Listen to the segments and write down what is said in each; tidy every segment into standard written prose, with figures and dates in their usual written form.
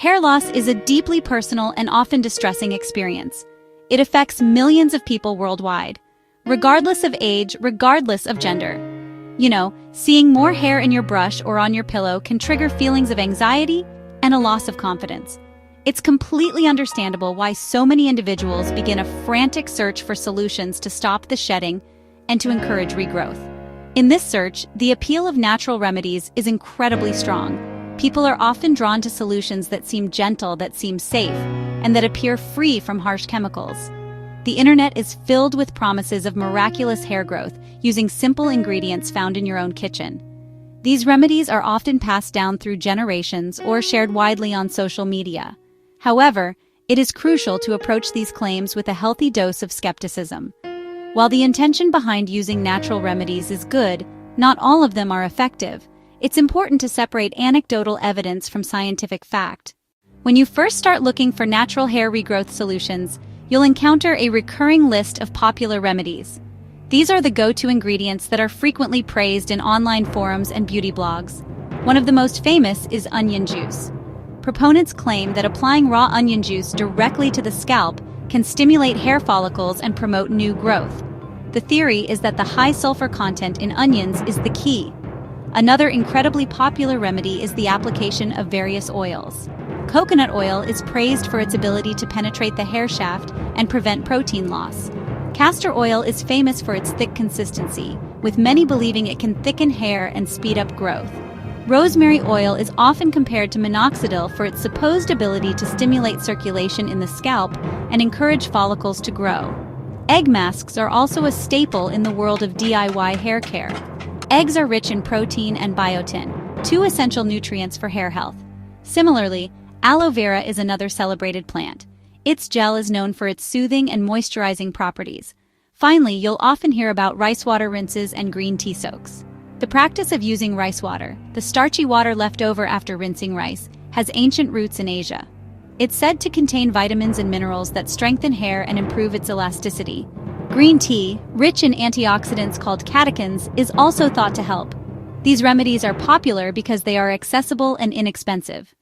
Hair loss is a deeply personal and often distressing experience. It affects millions of people worldwide, regardless of age, regardless of gender. You know, seeing more hair in your brush or on your pillow can trigger feelings of anxiety and a loss of confidence. It's completely understandable why so many individuals begin a frantic search for solutions to stop the shedding and to encourage regrowth. In this search, the appeal of natural remedies is incredibly strong. People are often drawn to solutions that seem gentle, that seem safe, and that appear free from harsh chemicals. The internet is filled with promises of miraculous hair growth using simple ingredients found in your own kitchen. These remedies are often passed down through generations or shared widely on social media. However, it is crucial to approach these claims with a healthy dose of skepticism. While the intention behind using natural remedies is good, not all of them are effective. It's important to separate anecdotal evidence from scientific fact. When you first start looking for natural hair regrowth solutions, you'll encounter a recurring list of popular remedies. These are the go-to ingredients that are frequently praised in online forums and beauty blogs. One of the most famous is onion juice. Proponents claim that applying raw onion juice directly to the scalp can stimulate hair follicles and promote new growth. The theory is that the high sulfur content in onions is the key. Another incredibly popular remedy is the application of various oils. Coconut oil is praised for its ability to penetrate the hair shaft and prevent protein loss. Castor oil is famous for its thick consistency, with many believing it can thicken hair and speed up growth. Rosemary oil is often compared to minoxidil for its supposed ability to stimulate circulation in the scalp and encourage follicles to grow. Egg masks are also a staple in the world of DIY hair care. Eggs are rich in protein and biotin, two essential nutrients for hair health. Similarly, aloe vera is another celebrated plant. Its gel is known for its soothing and moisturizing properties. Finally, you'll often hear about rice water rinses and green tea soaks. The practice of using rice water, the starchy water left over after rinsing rice, has ancient roots in Asia. It's said to contain vitamins and minerals that strengthen hair and improve its elasticity. Green tea, rich in antioxidants called catechins, is also thought to help. These remedies are popular because they are accessible and inexpensive.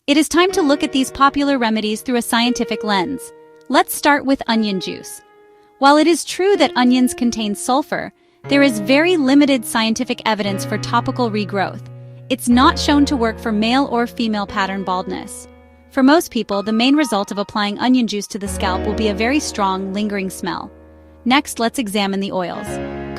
It is time to look at these popular remedies through a scientific lens. Let's start with onion juice. While it is true that onions contain sulfur, there is very limited scientific evidence for topical regrowth. It's not shown to work for male or female pattern baldness. For most people, the main result of applying onion juice to the scalp will be a very strong, lingering smell. Next, let's examine the oils.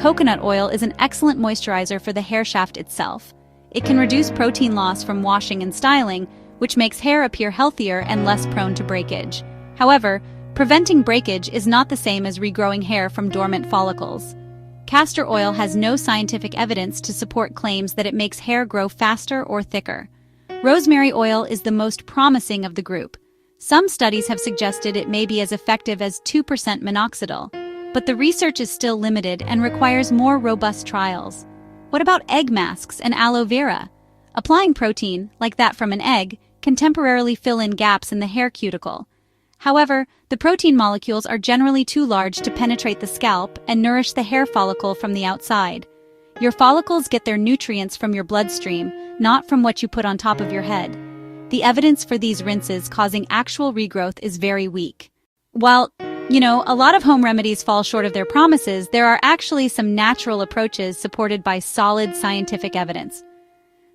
Coconut oil is an excellent moisturizer for the hair shaft itself. It can reduce protein loss from washing and styling, which makes hair appear healthier and less prone to breakage. However, preventing breakage is not the same as regrowing hair from dormant follicles. Castor oil has no scientific evidence to support claims that it makes hair grow faster or thicker. Rosemary oil is the most promising of the group. Some studies have suggested it may be as effective as 2% minoxidil, but the research is still limited and requires more robust trials. What about egg masks and aloe vera? Applying protein, like that from an egg, can temporarily fill in gaps in the hair cuticle. However, the protein molecules are generally too large to penetrate the scalp and nourish the hair follicle from the outside. Your follicles get their nutrients from your bloodstream, not from what you put on top of your head. The evidence for these rinses causing actual regrowth is very weak. While, a lot of home remedies fall short of their promises, there are actually some natural approaches supported by solid scientific evidence.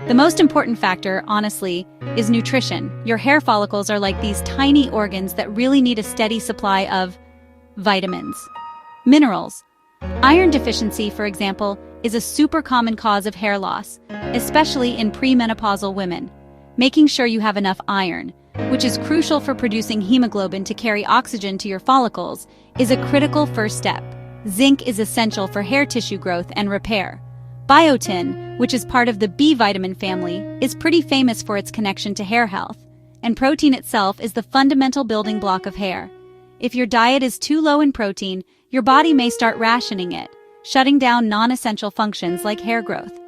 The most important factor, honestly, is nutrition. Your hair follicles are like these tiny organs that really need a steady supply of vitamins, minerals. Iron deficiency, for example, is a super common cause of hair loss, especially in premenopausal women. Making sure you have enough iron, which is crucial for producing hemoglobin to carry oxygen to your follicles, is a critical first step. Zinc is essential for hair tissue growth and repair. Biotin, which is part of the B vitamin family, is pretty famous for its connection to hair health, and protein itself is the fundamental building block of hair. If your diet is too low in protein, your body may start rationing it, shutting down non-essential functions like hair growth.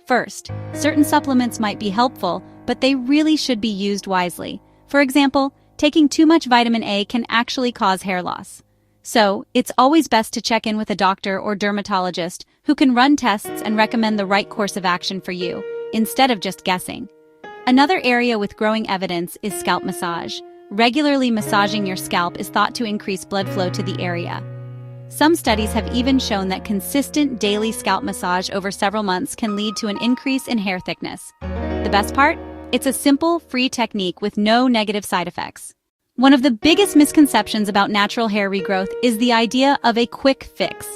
First, certain supplements might be helpful, but they really should be used wisely. For example, taking too much vitamin A can actually cause hair loss. So, it's always best to check in with a doctor or dermatologist who can run tests and recommend the right course of action for you, instead of just guessing. Another area with growing evidence is scalp massage. Regularly massaging your scalp is thought to increase blood flow to the area. Some studies have even shown that consistent daily scalp massage over several months can lead to an increase in hair thickness. The best part? It's a simple, free technique with no negative side effects. One of the biggest misconceptions about natural hair regrowth is the idea of a quick fix.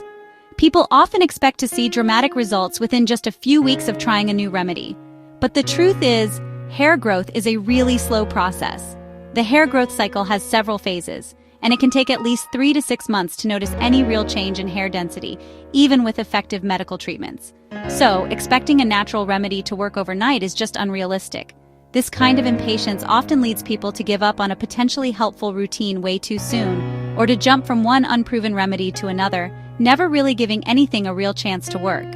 People often expect to see dramatic results within just a few weeks of trying a new remedy. But the truth is, hair growth is a really slow process. The hair growth cycle has several phases, and it can take at least 3 to 6 months to notice any real change in hair density, even with effective medical treatments. So, expecting a natural remedy to work overnight is just unrealistic. This kind of impatience often leads people to give up on a potentially helpful routine way too soon, or to jump from one unproven remedy to another, never really giving anything a real chance to work.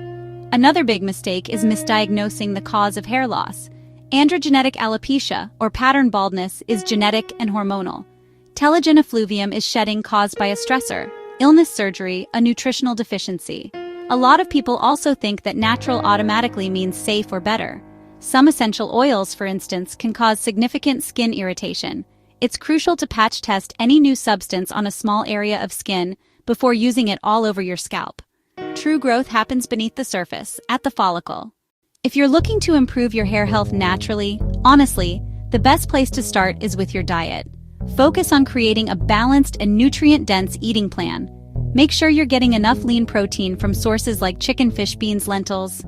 Another big mistake is misdiagnosing the cause of hair loss. Androgenetic alopecia, or pattern baldness, is genetic and hormonal. Telogen effluvium is shedding caused by a stressor, illness, surgery, a nutritional deficiency. A lot of people also think that natural automatically means safe or better. Some essential oils, for instance, can cause significant skin irritation. It's crucial to patch test any new substance on a small area of skin before using it all over your scalp. True growth happens beneath the surface, at the follicle. If you're looking to improve your hair health naturally, honestly, the best place to start is with your diet. Focus on creating a balanced and nutrient-dense eating plan. Make sure you're getting enough lean protein from sources like chicken, fish, beans, lentils.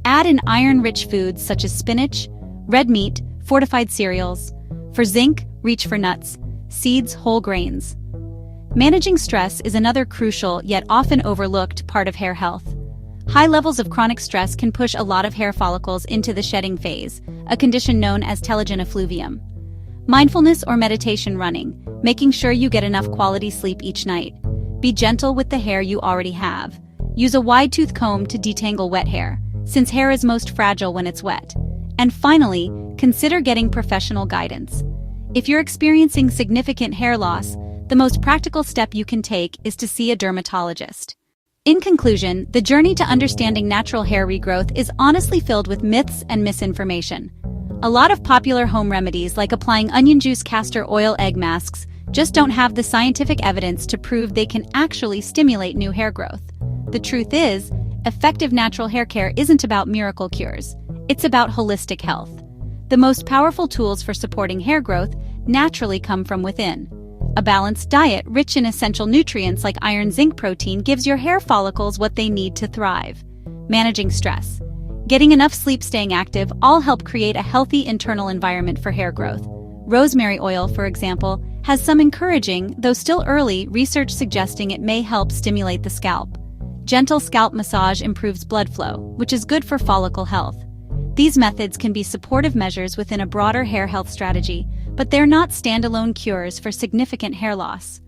Add in iron-rich foods such as spinach, red meat, fortified cereals. For zinc, reach for nuts, seeds, whole grains. Managing stress is another crucial yet often overlooked part of hair health. High levels of chronic stress can push a lot of hair follicles into the shedding phase, a condition known as telogen effluvium. Mindfulness or meditation running, making sure you get enough quality sleep each night. Be gentle with the hair you already have. Use a wide-tooth comb to detangle wet hair, since hair is most fragile when it's wet. And finally, consider getting professional guidance. If you're experiencing significant hair loss, the most practical step you can take is to see a dermatologist. In conclusion, the journey to understanding natural hair regrowth is honestly filled with myths and misinformation. A lot of popular home remedies like applying onion juice, castor oil, egg masks just don't have the scientific evidence to prove they can actually stimulate new hair growth. The truth is, effective natural hair care isn't about miracle cures. It's about holistic health. The most powerful tools for supporting hair growth naturally come from within. A balanced diet rich in essential nutrients like iron, zinc, protein gives your hair follicles what they need to thrive. Managing stress, getting enough sleep, staying active all help create a healthy internal environment for hair growth. Rosemary oil, for example, has some encouraging, though still early, research suggesting it may help stimulate the scalp. Gentle scalp massage improves blood flow, which is good for follicle health. These methods can be supportive measures within a broader hair health strategy, but they're not standalone cures for significant hair loss.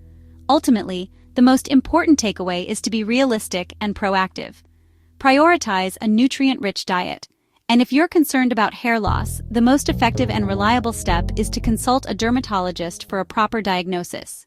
Ultimately, the most important takeaway is to be realistic and proactive. Prioritize a nutrient-rich diet. And if you're concerned about hair loss, the most effective and reliable step is to consult a dermatologist for a proper diagnosis.